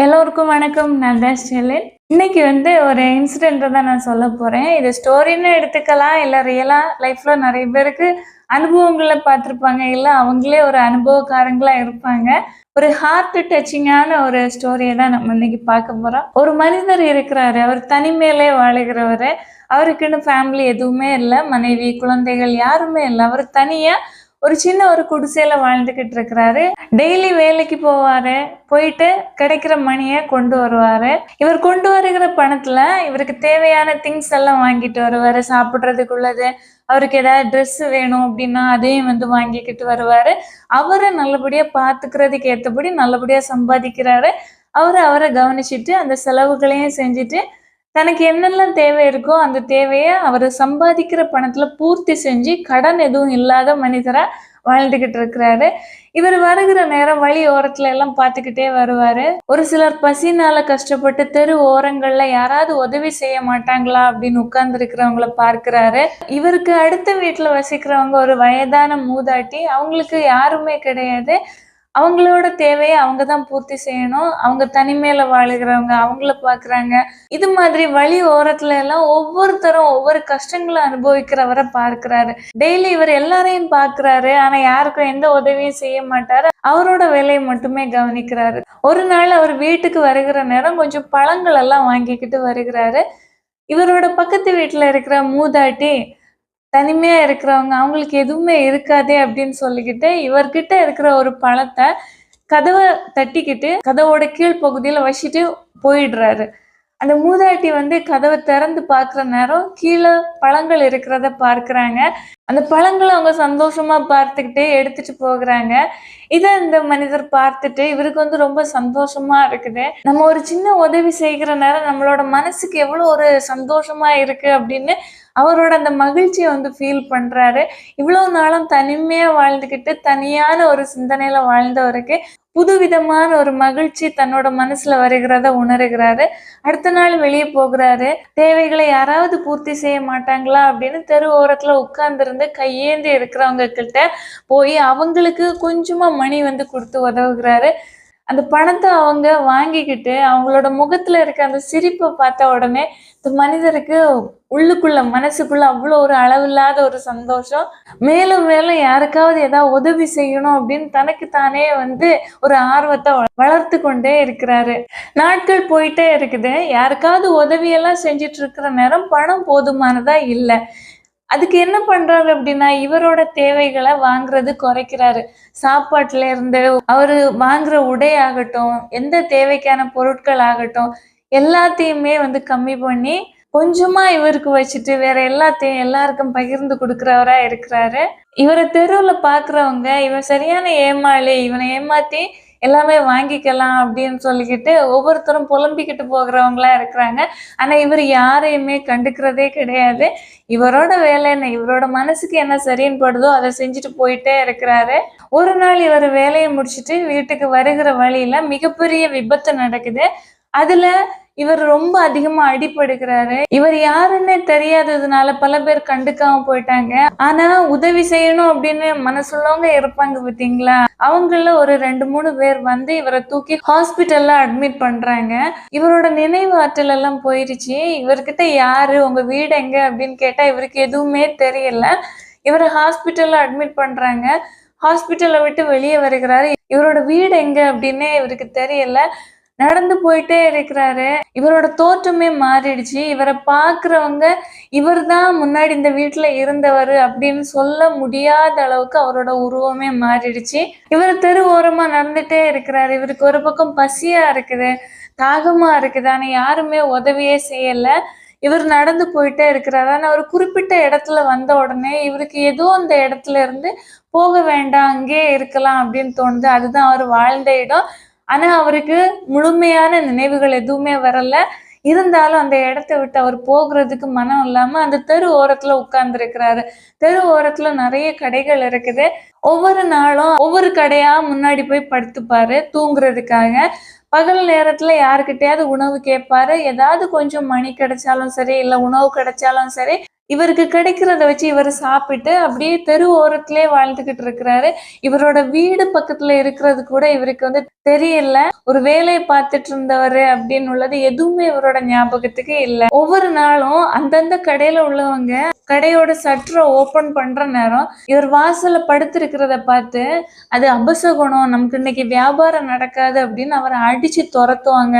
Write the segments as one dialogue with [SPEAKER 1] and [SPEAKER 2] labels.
[SPEAKER 1] எல்லோருக்கும் வணக்கம். நான் தான் ஸ்டெர்லின். இன்னைக்கு ஒரு இன்சிடென்ட்ட தான் நான் சொல்லப் போறேன். இது ஸ்டோரின்னு எடுத்துக்கலாம். இல்ல ரியலா லைஃப்ல நெறைய பேருக்கு அனுபவங்கள பார்த்திருப்பாங்க. இல்ல அவங்களே ஒரு அனுபவக்காரங்களா இருப்பாங்க. ஒரு ஹார்ட் டச்சிங்கான ஒரு ஸ்டோரிய தான் நம்ம இன்னைக்கு பார்க்க போறோம். ஒரு மனிதர் இருக்கிறாரு. அவர் தனிமையிலே வாழுகிறவரு. அவருக்குன்னு ஃபேமிலி எதுவுமே இல்ல. மனைவி, குழந்தைகள் யாருமே இல்ல. அவர் தனியா ஒரு சின்ன ஒரு குடிசையில வாழ்ந்துகிட்டு இருக்கிறாரு. டெய்லி வேலைக்கு போவாரு. போயிட்டு கிடைக்கிற மணிய கொண்டு வருவாரு. இவர் கொண்டு வருகிற பணத்துல இவருக்கு தேவையான திங்ஸ் எல்லாம் வாங்கிட்டு வருவாரு. சாப்பிடுறதுக்குள்ளது, அவருக்கு ஏதாவது ட்ரெஸ் வேணும் அப்படின்னா அதையும் வாங்கிக்கிட்டு வருவாரு. அவரை நல்லபடியா பார்த்துக்கிறதுக்கு ஏத்தபடி நல்லபடியா சம்பாதிக்கிறாரு. அவரை கவனிச்சுட்டு அந்த செலவுகளையும் செஞ்சுட்டு தனக்கு என்னெல்லாம் தேவை இருக்கோ அந்த தேவைய அவரு சம்பாதிக்கிற பணத்துல பூர்த்தி செஞ்சு கடன் எதுவும் இல்லாத மனிதரா வாழ்ந்துகிட்டு இருக்கிறாரு. இவர் வருகிற நேரம் வழி ஓரத்துல எல்லாம் பார்த்துக்கிட்டே வருவாரு. ஒரு சிலர் பசினால கஷ்டப்பட்டு தெரு ஓரங்கள்ல யாராவது உதவி செய்ய மாட்டாங்களா அப்படின்னு உட்கார்ந்து இருக்கிறவங்கள பார்க்கிறாரு. இவருக்கு அடுத்த வீட்டுல வசிக்கிறவங்க ஒரு வயதான மூதாட்டி. அவங்களுக்கு யாருமே கிடையாது. அவங்களோட தேவைய அவங்க தான் பூர்த்தி செய்யணும். அவங்க தனிமையில வாழுகிறவங்க, அவங்கள பார்க்குறாங்க. இது மாதிரி வழி ஓரத்துல எல்லாம் ஒவ்வொருத்தரும் ஒவ்வொரு கஷ்டங்கள அனுபவிக்கிறவர பார்க்கிறாரு. டெய்லி இவர் எல்லாரையும் பார்க்கிறாரு. ஆனா யாருக்கும் எந்த உதவியும் செய்ய மாட்டாரு. அவரோட வேலையை மட்டுமே கவனிக்கிறாரு. ஒரு நாள் அவர் வீட்டுக்கு வருகிற நேரம் கொஞ்சம் பழங்கள் எல்லாம் வாங்கிக்கிட்டு வருகிறாரு. இவரோட பக்கத்து வீட்டுல இருக்கிற மூதாட்டி தனிமையா இருக்கிறவங்க, அவங்களுக்கு எதுவுமே இருக்காதே அப்படின்னு சொல்லிக்கிட்டு, இவர்கிட்ட இருக்கிற ஒரு பழத்த கதவ தட்டிக்கிட்டு, கதவோட கீழ் பகுதியில வச்சுட்டு போயிடுறாரு. அந்த மூதாட்டி கதவ திறந்து பார்க்குற நேரம், கீழ பழங்கள் இருக்கிறத பார்க்குறாங்க. அந்த பழங்கள அவங்க சந்தோஷமா பார்த்துக்கிட்டே எடுத்துட்டு போகுறாங்க. இத இந்த மனிதர் பார்த்துட்டு, இவருக்கு ரொம்ப சந்தோஷமா இருக்குது. நம்ம ஒரு சின்ன உதவி செய்கிற நேரம் நம்மளோட மனசுக்கு எவ்வளோ ஒரு சந்தோஷமா இருக்கு அப்படின்னு அவரோட அந்த மகிழ்ச்சிய ஃபீல் பண்றாரு. இவ்வளவு நாளும் தனிமையா வாழ்ந்துகிட்டு, தனியான ஒரு சிந்தனையில வாழ்ந்தவருக்கு புதுவிதமான ஒரு மகிழ்ச்சி தன்னோட மனசுல வருகிறத உணர்கிறாரு. அடுத்த நாள் வெளியே போகிறாரு. தேவைகளை யாராவது பூர்த்தி செய்ய மாட்டாங்களா அப்படின்னு தெரு ஓரத்துல உட்கார்ந்திருந்து கையேந்தி இருக்கிறவங்க கிட்ட போய் அவங்களுக்கு கொஞ்சமா மணி கொடுத்து உதவுகிறாரு. அந்த பணத்தை அவங்க வாங்கிக்கிட்டு அவங்களோட முகத்துல இருக்க அந்த சிரிப்பை பார்த்த உடனே இந்த மனிதருக்கு உள்ளுக்குள்ள மனசுக்குள்ள அவ்வளோ ஒரு அளவில்லாத ஒரு சந்தோஷம். மேலும் மேலும் யாருக்காவது ஏதாவது உதவி செய்யணும் அப்படின்னு தனக்கு தானே ஒரு ஆர்வத்தை வளர்த்து கொண்டே இருக்கிறாரு. நாட்கள் போயிட்டே இருக்குது. யாருக்காவது உதவியெல்லாம் செஞ்சுட்டு இருக்கிற நேரம் பணம் போதுமானதா இல்லை. அதுக்கு என்ன பண்றாரு அப்படின்னா, இவரோட தேவைகளை வாங்குறது குறைக்கிறாரு. சாப்பாட்டுல இருந்து அவரு வாங்குற உடை ஆகட்டும், எந்த தேவைக்கான பொருட்கள் ஆகட்டும், எல்லாத்தையுமே கம்மி பண்ணி கொஞ்சமா இவருக்கு வச்சுட்டு வேற எல்லாத்தையும் எல்லாருக்கும் பகிர்ந்து கொடுக்கிறவரா இருக்கிறாரு. இவரை தெருவுல பாக்குறவங்க இவன் சரியான ஏமாளி, இவனை ஏமாத்தி எல்லாமே வாங்கிக்கலாம் அப்படின்னு சொல்லிக்கிட்டு ஒவ்வொருத்தரும் புலம்பிக்கிட்டு போகிறவங்களா இருக்கிறாங்க. ஆனா இவர் யாரையுமே கண்டுக்கிறதே கிடையாது. இவரோட வேலை என்ன, இவரோட மனசுக்கு என்ன சரின்னு படுதோ அதை செஞ்சுட்டு போயிட்டே இருக்கிறாரு. ஒரு நாள் இவர் வேலையை முடிச்சுட்டு வீட்டுக்கு வருகிற வழியில மிகப்பெரிய விபத்து நடக்குது. அதுல இவர் ரொம்ப அதிகமா அடிபடுகிறாரு. இவர் யாருன்னே தெரியாததுனால பல பேர் கண்டுக்காம போயிட்டாங்க. ஆனா உதவி செய்யணும் அப்படின்னு மனசுள்ளவங்க இருப்பாங்க பாத்தீங்களா, அவங்கள ஒரு 2-3 பேர் இவரை தூக்கி ஹாஸ்பிட்டல்ல அட்மிட் பண்றாங்க. இவரோட நினைவு ஆற்றல் எல்லாம் போயிருச்சு. இவர்கிட்ட யாரு, உங்க வீடு எங்க அப்படின்னு கேட்டா இவருக்கு எதுவுமே தெரியல. இவரை ஹாஸ்பிட்டல்ல அட்மிட் பண்றாங்க. ஹாஸ்பிட்டலை விட்டு வெளியே வருகிறாரு. இவரோட வீடு எங்க அப்படின்னே இவருக்கு தெரியல. நடந்து போயிட்டே இருக்கிறாரு. இவரோட தோற்றமே மாறிடுச்சு. இவரை பாக்குறவங்க இவர் தான் முன்னாடி இந்த வீட்டுல இருந்தவர் அப்படின்னு சொல்ல முடியாத அளவுக்கு அவரோட உருவமே மாறிடுச்சு. இவர் தெரு ஓரமா நடந்துட்டே இருக்கிறாரு. இவருக்கு ஒரு பக்கம் பசியா இருக்குது, தாகமா இருக்குது. ஆனா யாருமே உதவியே செய்யல. இவர் நடந்து போயிட்டே இருக்கிறாரு. ஆனா ஒரு குறிப்பிட்ட இடத்துல வந்த உடனே இவருக்கு ஏதோ அந்த இடத்துல இருந்து போக வேண்டாம், அங்கேயே இருக்கலாம் அப்படின்னு தோணுது. அதுதான் அவர் வாழ்ந்த இடம். ஆனா அவருக்கு முழுமையான நினைவுகள் எதுவுமே வரல. இருந்தாலும் அந்த இடத்த விட்டு அவர் போகிறதுக்கு மனம் இல்லாம அந்த தெரு ஓரத்துல உட்கார்ந்து இருக்கிறாரு. தெரு ஓரத்துல நிறைய கடைகள் இருக்குது. ஒவ்வொரு நாளும் ஒவ்வொரு கடையா முன்னாடி போய் படுத்துப்பாரு தூங்குறதுக்காக. பகல் நேரத்துல யாருக்கிட்டையாவது உணவு கேட்பாரு. ஏதாவது கொஞ்சம் மணி கிடைச்சாலும் சரி, இல்ல உணவு கிடைச்சாலும் சரி, இவருக்கு கிடைக்கிறத வச்சு இவர் சாப்பிட்டு அப்படியே தெரு ஓரத்திலே வாழ்ந்துகிட்டு இருக்கிறாரு. இவரோட வீடு பக்கத்துல இருக்கிறது கூட இவருக்கு வந்து தெரியல. ஒரு வேலையை பார்த்துட்டு இருந்தவரு அப்படின்னு உள்ளது எதுவுமே இவரோட ஞாபகத்துக்கு இல்ல. ஒவ்வொரு நாளும் அந்தந்த கடையில உள்ளவங்க கடையோட சட்டரை ஓபன் பண்ற நேரம் இவர் வாசல்ல படுத்திருக்கிறத பார்த்து அது அபசகுணம், நமக்கு இன்னைக்கு வியாபாரம் நடக்காது அப்படின்னு அவரை அடிச்சு துரத்துவாங்க.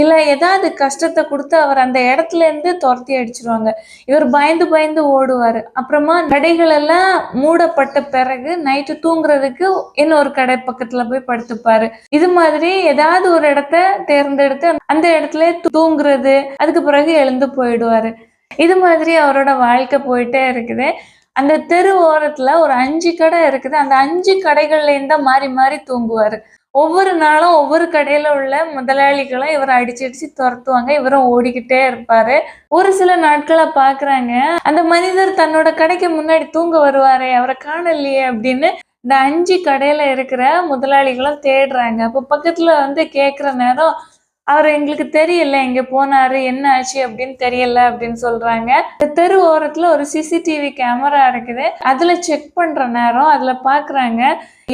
[SPEAKER 1] இல்ல ஏதாவது கஷ்டத்தை கொடுத்து அவர் அந்த இடத்துல இருந்து துரத்தி அடிச்சிருவாங்க. இவர் பயந்து பயந்து ஓடுவாரு. அப்புறமா கடைகள் எல்லாம் மூடப்பட்ட பிறகு நைட்டு தூங்குறதுக்கு இன்னொரு கடை பக்கத்துல போய் படுத்துப்பாரு. இது மாதிரி ஏதாவது ஒரு இடத்த தேர்ந்தெடுத்து அந்த இடத்துல தூங்குறது, அதுக்கு பிறகு எழுந்து போயிடுவாரு. இது மாதிரி அவரோட வாழ்க்கை போயிட்டே இருக்குது. அந்த தெரு ஓரத்துல ஒரு 5 கடை இருக்குது. அந்த 5 கடைகள்ல இருந்தா மாறி மாறி தூங்குவாரு. ஒவ்வொரு நாளும் ஒவ்வொரு கடையில உள்ள முதலாளிகளும் இவரை அடிச்சு அடிச்சு துரத்துவாங்க. இவரும் ஓடிக்கிட்டே இருப்பாரு. ஒரு சில நாட்களா பாக்குறாங்க, அந்த மனிதர் தன்னோட கடைக்கு முன்னாடி தூங்க வருவாரே, அவரை காணலையே அப்படின்னு இந்த 5 கடையில இருக்கிற முதலாளிகளும் தேடுறாங்க. அப்ப பக்கத்துல வந்து கேக்குற நேரம், அவர் எங்களுக்கு தெரியல, எங்க போனாரு, என்ன ஆச்சு அப்படின்னு தெரியல அப்படின்னு சொல்றாங்க. இந்த தெரு ஓரத்துல ஒரு சிசிடிவி கேமரா இருக்குது. அதுல செக் பண்ற நேரம் அதுல பாக்குறாங்க,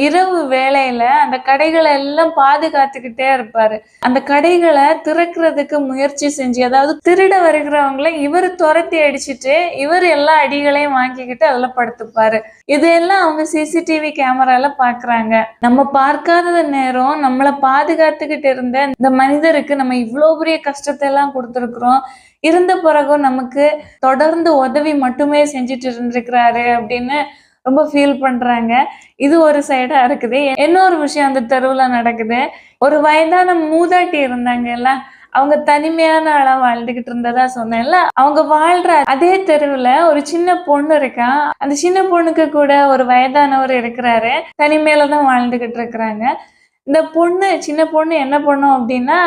[SPEAKER 1] இரவு வேளையில அந்த கடைகளை எல்லாம் பாதுகாத்துக்கிட்டே இருப்பாரு. அந்த கடைகளை திறக்கிறதுக்கு முயற்சி செஞ்சு, அதாவது திருட வருகிறவங்களை இவர் துரத்தி அடிச்சுட்டு இவர் எல்லா அடிகளையும் வாங்கிக்கிட்டு அதுல படுத்துப்பாரு. இதெல்லாம் அவங்க சிசிடிவி கேமரால பாக்குறாங்க. நம்ம பார்க்காத நேரம் நம்மளை பாதுகாத்துக்கிட்டு இருந்த இந்த மனிதருக்கு நம்ம இவ்வளவு பெரிய கஷ்டத்தை எல்லாம் கொடுத்துருக்குறோம். இருந்த பிறகும் நமக்கு தொடர்ந்து உதவி மட்டுமே செஞ்சுட்டு இருந்திருக்கிறாரு அப்படின்னு ரொம்ப ஃபீல் பண்றாங்க. இது ஒரு சைடா இருக்குது. இன்னொரு விஷயம் அந்த தெருவுல நடக்குது. ஒரு வயதான மூதாட்டி இருந்தாங்கல்ல, அவங்க தனிமையான ஆளா வாழ்ந்துகிட்டு இருந்ததா சொன்னேன்ல, அவங்க வாழ்ற அதே தெருவுல ஒரு சின்ன பொண்ணு இருக்கா. அந்த சின்ன பொண்ணுக்கு கூட ஒரு வயதானவர் இருக்கிறாரு. தனிமையில தான் வாழ்ந்துகிட்டு இருக்கிறாங்க. இந்த பொண்ணு, சின்ன பொண்ணு என்ன பண்ணும் அப்படின்னா,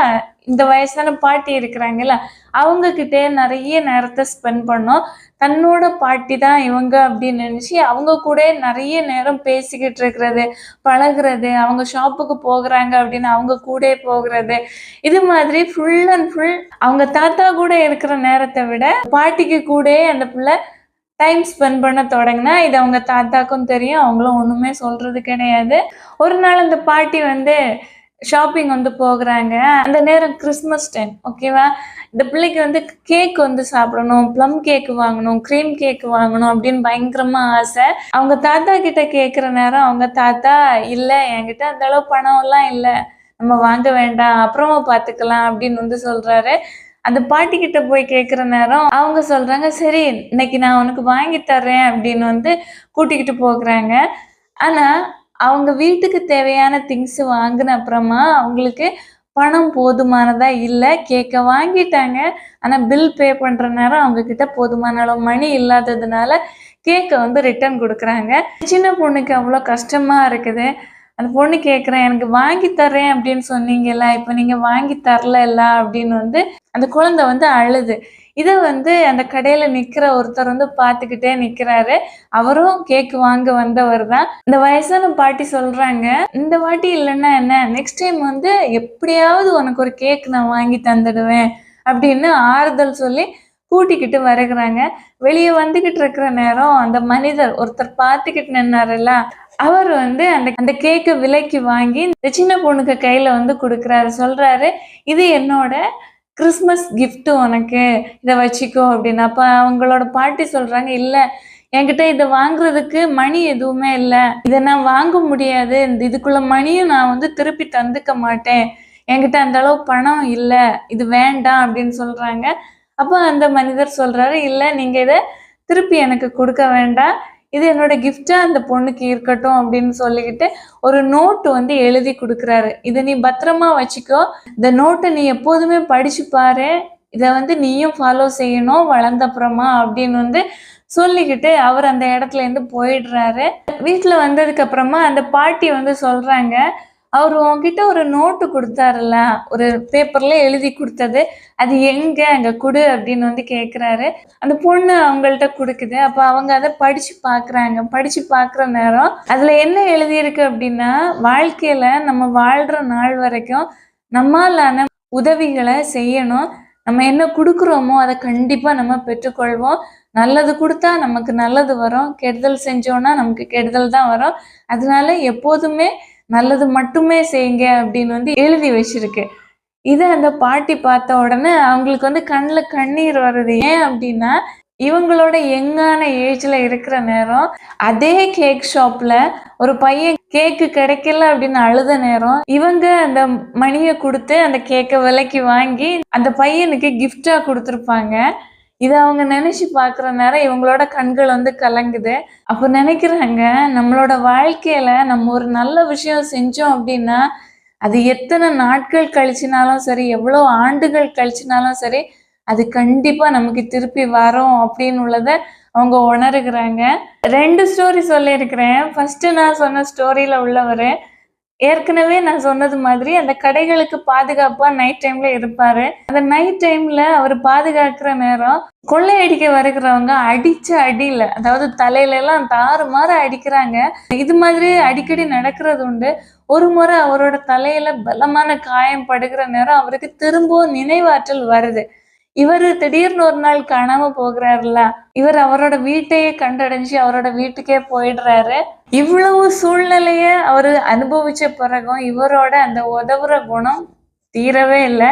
[SPEAKER 1] இந்த வயசான பாட்டி இருக்கிறாங்கல்ல, அவங்க கிட்டே நிறைய நேரத்தை ஸ்பெண்ட் பண்ணும். தன்னோட பாட்டி தான் இவங்க அப்படின்னு நினைச்சு அவங்க கூட நிறைய நேரம் பேசிக்கிட்டு இருக்கிறது, பழகுறது, அவங்க ஷாப்புக்கு போகிறாங்க அப்படின்னு அவங்க கூட போகிறது. இது மாதிரி ஃபுல் அண்ட் ஃபுல் அவங்க தாத்தா கூட இருக்கிற நேரத்தை விட பாட்டிக்கு கூட அந்த பிள்ளை டைம் ஸ்பெண்ட் பண்ண தொடங்கினா இது அவங்க தாத்தாக்கும் தெரியும். அவங்களும் ஒண்ணுமே சொல்றது கிடையாது. ஒரு நாள் அந்த பாட்டி வந்து ஷாப்பிங் வந்து போகிறாங்க. அந்த நேரம் கிறிஸ்மஸ் டைம், ஓகேவா? இந்த பிள்ளைக்கு வந்து கேக் வந்து சாப்பிடணும், ப்ளம் கேக் வாங்கணும், க்ரீம் கேக் வாங்கணும் அப்படின்னு பயங்கரமா ஆசை. அவங்க தாத்தா கிட்ட கேட்குற நேரம் அவங்க தாத்தா, இல்லை என்கிட்ட அந்த அளவு பணம் எல்லாம் இல்லை, நம்ம வாங்க வேண்டாம், அப்புறமா பார்த்துக்கலாம் அப்படின்னு வந்து சொல்றாரு. அந்த பாட்டி கிட்ட போய் கேட்குற நேரம் அவங்க சொல்றாங்க, சரி இன்னைக்கு நான் உனக்கு வாங்கி தர்றேன் அப்படின்னு வந்து கூட்டிக்கிட்டு போகிறாங்க. ஆனா அவங்க வீட்டுக்கு தேவையான திங்ஸ் வாங்கின அப்புறமா அவங்களுக்கு பணம் போதுமானதா இல்லை. கேக்க வாங்கிட்டாங்க. ஆனா பில் பே பண்ற நேரம் அவங்க கிட்ட போதுமான அளவு மணி இல்லாததுனால கேக்க வந்து ரிட்டர்ன் கொடுக்குறாங்க. சின்ன பொண்ணுக்கு அவ்வளோ கஷ்டமா இருக்குது. அந்த பொண்ணு கேட்குறேன், எனக்கு வாங்கி தர்றேன் அப்படின்னு சொன்னீங்கல்ல, இப்போ நீங்க வாங்கி தரல அப்படின்னு வந்து அந்த குழந்தை வந்து அழுது. இதை வந்து அந்த கடையில நிக்கிற ஒருத்தர் வந்து பார்த்துக்கிட்டே நிக்கிறாரு. அவரும் கேக் வாங்க வந்தவர் தான். இந்த வயசான பாட்டி சொல்றாங்க, இந்த வாட்டி இல்லைன்னா என்ன, நெக்ஸ்ட் டைம் வந்து எப்படியாவது உனக்கு ஒரு கேக் நான் வாங்கி தந்துடுவேன் அப்படின்னு ஆறுதல் சொல்லி கூட்டிக்கிட்டு வருகிறாங்க. வெளியே வந்துகிட்டு இருக்கிற நேரம் அந்த மனிதர் ஒருத்தர் பார்த்துக்கிட்டு நின்னாருல்ல, அவர் வந்து அந்த அந்த கேக்கை விலைக்கு வாங்கி இந்த சின்ன பொண்ணுக்கு கையில வந்து கொடுக்குறாரு. சொல்றாரு, இது என்னோட கிறிஸ்மஸ் கிஃப்ட், உனக்கு இதை வச்சுக்கோ அப்படின்னு. அப்ப அவங்களோட பாட்டி சொல்றாங்க, இல்ல என்கிட்ட இதை வாங்குறதுக்கு மணி எதுவுமே இல்லை, இதை நான் வாங்க முடியாது, இதுக்குள்ள மணியும் நான் வந்து திருப்பி தந்துக்க மாட்டேன், என்கிட்ட அந்த அளவு பணம் இல்லை, இது வேண்டாம் அப்படின்னு சொல்றாங்க. அப்போ அந்த மனிதர் சொல்றாரு, இல்லை நீங்க இதை திருப்பி எனக்கு கொடுக்க வேண்டாம், இது என்னோட கிஃப்டா அந்த பொண்ணுக்கு இருக்கட்டும் அப்படின்னு சொல்லிக்கிட்டு ஒரு நோட்டு வந்து எழுதி கொடுக்குறாரு. இதை நீ பத்திரமா வச்சுக்கோ, இந்த நோட்டை நீ எப்போதுமே படிச்சு பாரு, இதை வந்து நீயும் ஃபாலோ செய்யணும் வளர்ந்தப்புறமா அப்படின்னு வந்து சொல்லிக்கிட்டு அவர் அந்த இடத்துல இருந்து போயிடுறாரு. வீட்டுல வந்ததுக்கு அப்புறமா அந்த பாட்டி வந்து சொல்றாங்க, அவர் உன்கிட்ட ஒரு நோட்டு கொடுத்தாருல்ல, ஒரு பேப்பர்ல எழுதி கொடுத்தது, அது எங்க அங்க கொடு அப்படின்னு வந்து கேட்குறாரு. அந்த பொண்ணு அவங்கள்ட்ட கொடுக்குது. அப்ப அவங்க அதை படிச்சு பார்க்குறாங்க. படிச்சு பார்க்குற நேரம் அதுல என்ன எழுதியிருக்கு அப்படின்னா, வாழ்க்கையில நம்ம வாழ்ற நாள் வரைக்கும் நம்மாலான உதவிகளை செய்யணும், நம்ம என்ன கொடுக்குறோமோ அதை கண்டிப்பா நம்ம பெற்றுக்கொள்வோம், நல்லது கொடுத்தா நமக்கு நல்லது வரும், கெடுதல் செஞ்சோம்னா நமக்கு கெடுதல் தான் வரும். அதனால எப்போதுமே நல்லது மட்டுமே செய்யுங்க அப்படின்னு வந்து எழுதி வச்சிருக்கு. இத அந்த பாட்டி பார்த்த உடனே அவங்களுக்கு வந்து கண்ல கண்ணீர் வருது. ஏன் அப்படின்னா, இவங்களோட யங்கான ஏஜ்ல இருக்கிற நேரம், அதே கேக் ஷாப்ல ஒரு பையன் கேக்கு கிடைக்கல அப்படின்னு அழுத நேரம், இவங்க அந்த மணிய குடுத்து அந்த கேக்க விலைக்கு வாங்கி அந்த பையனுக்கு கிஃப்ட்டா குடுத்துருப்பாங்க. இத அவங்க நினைச்சு பார்க்குற நேரம் இவங்களோட கண்கள் வந்து கலங்குது. அப்ப நினைக்கிறாங்க, நம்மளோட வாழ்க்கையில நம்ம ஒரு நல்ல விஷயம் செஞ்சோம் அப்படின்னா, அது எத்தனை நாட்கள் கழிச்சுனாலும் சரி, எவ்வளோ ஆண்டுகள் கழிச்சுனாலும் சரி, அது கண்டிப்பா நமக்கு திருப்பி வரும் அப்படின்னு உள்ளத அவங்க உணருகிறாங்க. 2 ஸ்டோரி சொல்லியிருக்கிறேன். ஃபர்ஸ்ட்டு நான் சொன்ன ஸ்டோரியில உள்ளவரு, ஏற்கனவே நான் சொன்னது மாதிரி அந்த கடைகளுக்கு பாதுகாப்பா நைட் டைம்ல இருப்பாரு. அந்த நைட் டைம்ல அவரு பாதுகாக்கிற நேரம், கொள்ளையடிக்க வருகிறவங்க அடிச்ச அடியில, அதாவது தலையிலலாம் தாறுமாறா அடிக்கிறாங்க. இது மாதிரி அடிக்கடி நடக்கிறது உண்டு. ஒரு முறை அவரோட தலையில பலமான காயம் படுகிற நேரம் அவருக்கு திரும்பவும் நினைவாற்றல் வருது. இவரு திடீர்னு ஒரு நாள் காணாம போகிறாருல்ல, இவர் அவரோட வீட்டையே கண்டடைஞ்சு அவரோட வீட்டுக்கே போயிடுறாரு. இவ்வளவு சூழ்நிலைய அவரு அனுபவிச்ச பிறகும் இவரோட அந்த உதவுற குணம் தீரவே இல்ல.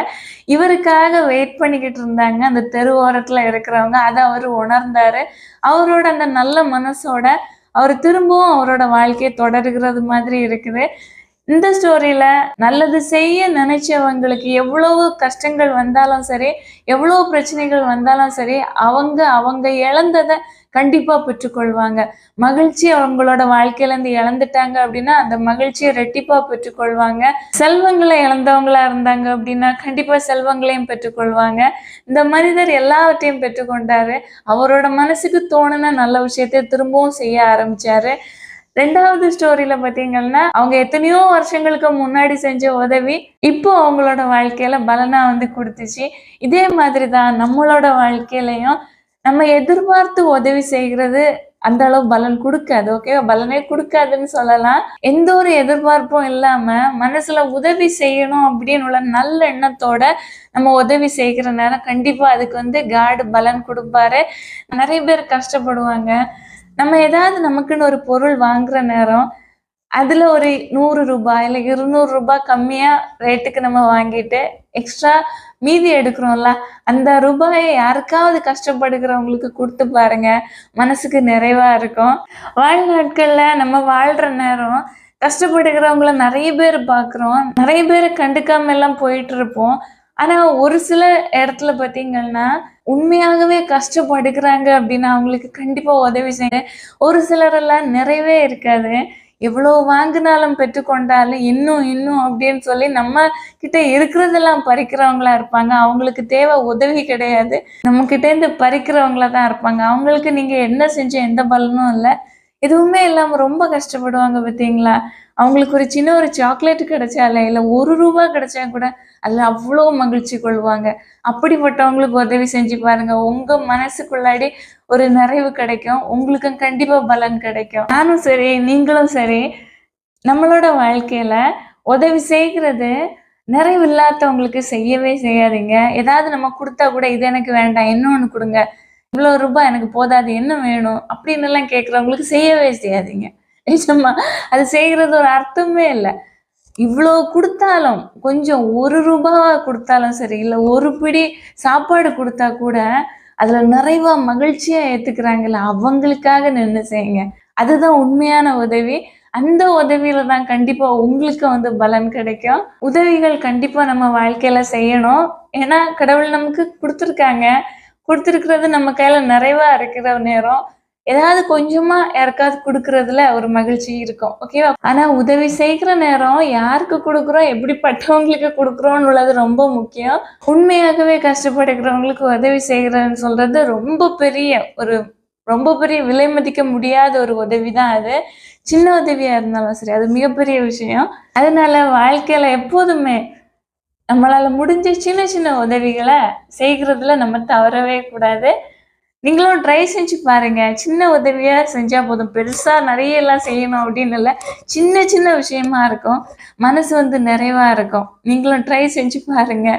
[SPEAKER 1] இவருக்காக வெயிட் பண்ணிக்கிட்டு இருந்தாங்க அந்த தெரு ஓரத்துல இருக்கிறவங்க. அத அவரு உணர்ந்தாரு. அவரோட அந்த நல்ல மனசோட அவரு திரும்பவும் அவரோட வாழ்க்கைய தொடருகிறது மாதிரி இருக்குது. இந்த ஸ்டோரியில நல்லது செய்ய நினைச்சவங்களுக்கு எவ்வளவு கஷ்டங்கள் வந்தாலும் சரி, எவ்வளவு பிரச்சனைகள் வந்தாலும் சரி, அவங்க இழந்தத கண்டிப்பா பெற்றுக்கொள்வாங்க. மகிழ்ச்சி அவங்களோட வாழ்க்கையிலேருந்து இழந்துட்டாங்க அப்படின்னா, அந்த மகிழ்ச்சிய ரெட்டிப்பா பெற்றுக்கொள்வாங்க. செல்வங்கள இழந்தவங்களா இருந்தாங்க அப்படின்னா, கண்டிப்பா செல்வங்களையும் பெற்றுக்கொள்வாங்க. இந்த மனிதர் எல்லாவற்றையும் பெற்றுக்கொண்டாரு. அவரோட மனசுக்கு தோணுன நல்ல விஷயத்த திரும்பவும் செய்ய ஆரம்பிச்சாரு. 2வது ஸ்டோரியில பார்த்தீங்கன்னா, அவங்க எத்தனையோ வருஷங்களுக்கு முன்னாடி செஞ்ச உதவி, இப்போ அவங்களோட வாழ்க்கையில பலனா வந்து குடுத்துச்சு. இதே மாதிரி தான் நம்மளோட வாழ்க்கையிலயும், நம்ம எதிர்பார்த்து உதவி செய்கிறது அந்த அளவு பலன் குடுக்காது. ஓகேவா? பலனே குடுக்காதுன்னு சொல்லலாம். எந்த ஒரு எதிர்பார்ப்பும் இல்லாம, மனசுல உதவி செய்யணும் அப்படின்னு உள்ள நல்ல எண்ணத்தோட நம்ம உதவி செய்கிற நேரம், கண்டிப்பா அதுக்கு வந்து காட் பலன் குடுப்பாரு. நெறைய பேர் கஷ்டப்படுவாங்க. நம்ம ஏதாவது நமக்குன்னு ஒரு பொருள் வாங்குற நேரம், அதுல ஒரு ரூ. 100 இல்ல ரூ. 200 கம்மியா ரேட்டுக்கு நம்ம வாங்கிட்டு, எக்ஸ்ட்ரா மீதி எடுக்கிறோம்ல, அந்த ரூபாய யாருக்காவது கஷ்டப்படுகிறவங்களுக்கு குடுத்து பாருங்க. மனசுக்கு நிறைவா இருக்கும். வாழ்நாட்கள்ல நம்ம வாழ்ற நேரம், கஷ்டப்படுகிறவங்கள நெறைய பேர் பார்க்குறோம். நெறைய பேர கண்டுக்காம எல்லாம் போயிட்டு இருப்போம். ஆனா, ஒரு சில இடத்துல பார்த்தீங்கன்னா, உண்மையாகவே கஷ்டப்படுகிறாங்க அப்படின்னா, அவங்களுக்கு கண்டிப்பா உதவி செய்யுங்க. ஒரு சிலரெல்லாம் நிறைவே இருக்காது. எவ்வளோ வாங்குனாலும் பெற்றுக்கொண்டாலும், இன்னும் இன்னும் அப்படின்னு சொல்லி நம்ம கிட்ட இருக்கிறதெல்லாம் பறிக்கிறவங்களா இருப்பாங்க. அவங்களுக்கு தேவை உதவி கிடையாது. நம்மகிட்டேருந்து பறிக்கிறவங்களா தான் இருப்பாங்க. அவங்களுக்கு நீங்க என்ன செஞ்ச எந்த பலனும் இல்ல. எதுவுமே இல்லாம ரொம்ப கஷ்டப்படுவாங்க பார்த்தீங்களா? அவங்களுக்கு ஒரு சின்ன ஒரு சாக்லேட் கிடைச்சாலே, இல்ல ரூ. 1 கிடைச்சா கூட, அதுல அவ்ளோ மகிழ்ச்சி கொள்வாங்க. அப்படிப்பட்டவங்களுக்கு உதவி செஞ்சு பாருங்க. உங்க மனசுக்குள்ளாடி ஒரு நிறைவு கிடைக்கும். உங்களுக்கும் கண்டிப்பா பலன் கிடைக்கும். நானும் சரி, நீங்களும் சரி, நம்மளோட வாழ்க்கையில உதவி செய்கிறது நிறைவில்லாதவங்களுக்கு செய்யவே செய்யாதீங்க. ஏதாவது நம்ம குடுத்தா கூட, "இது எனக்கு வேண்டாம், இன்னொன்னு குடுங்க. இவ்வளோ ரூபாய் எனக்கு போதாது, என்ன வேணும்?" அப்படின்னுலாம் கேட்கிறவங்களுக்கு செய்யவே செய்யாதீங்க. நிஜமா. அது செய்கிறது ஒரு அர்த்தமே இல்ல. இவ்ளோ குடுத்தாலும், கொஞ்சம் ரூ. 1 குடுத்தாலும் சரி, இல்ல ஒரு பிடி சாப்பாடு குடுத்தா கூட, அதுல நிறைவா மகிழ்ச்சியா ஏத்துக்கிறாங்கல்ல, அவங்களுக்காக நின்னு செய்யுங்க. அதுதான் உண்மையான உதவி. அந்த உதவியில தான் கண்டிப்பா உங்களுக்கு வந்து பலன் கிடைக்கும். உதவிகள் கண்டிப்பா நம்ம வாழ்க்கையில செய்யணும். ஏன்னா, கடவுள் நமக்கு குடுத்துருக்காங்க. குடுத்துருக்கிறது நம்ம கையில நிறைவா இருக்கிற நேரம், ஏதாவது கொஞ்சமா யாருக்காவது குடுக்குறதுல ஒரு மகிழ்ச்சி இருக்கும். ஓகேவா? ஆனா உதவி செய்கிற நேரம் யாருக்கு குடுக்குறோம், எப்படிப்பட்டவங்களுக்கு குடுக்குறோம்னு உள்ளது ரொம்ப முக்கியம். உண்மையாகவே கஷ்டப்படுகிறவங்களுக்கு உதவி செய்கிறேன்னு சொல்றது ரொம்ப பெரிய விலை மதிக்க முடியாத ஒரு உதவி தான் அது. சின்ன உதவியா இருந்தாலும் சரி, அது மிகப்பெரிய விஷயம். அதனால வாழ்க்கையில எப்போதுமே நம்மளால முடிஞ்ச சின்ன சின்ன உதவிகள செய்கிறதுல நம்ம தவறவே கூடாது. நீங்களும் ட்ரை செஞ்சு பாருங்க. சின்ன உதவியா செஞ்சா போதும். பெருசா நெறைய எல்லாம் செய்யணும் அப்படின்னு இல்ல. சின்ன சின்ன விஷயமா இருக்கும். மனசு வந்து நிறைவா இருக்கும். நீங்களும் ட்ரை செஞ்சு பாருங்க.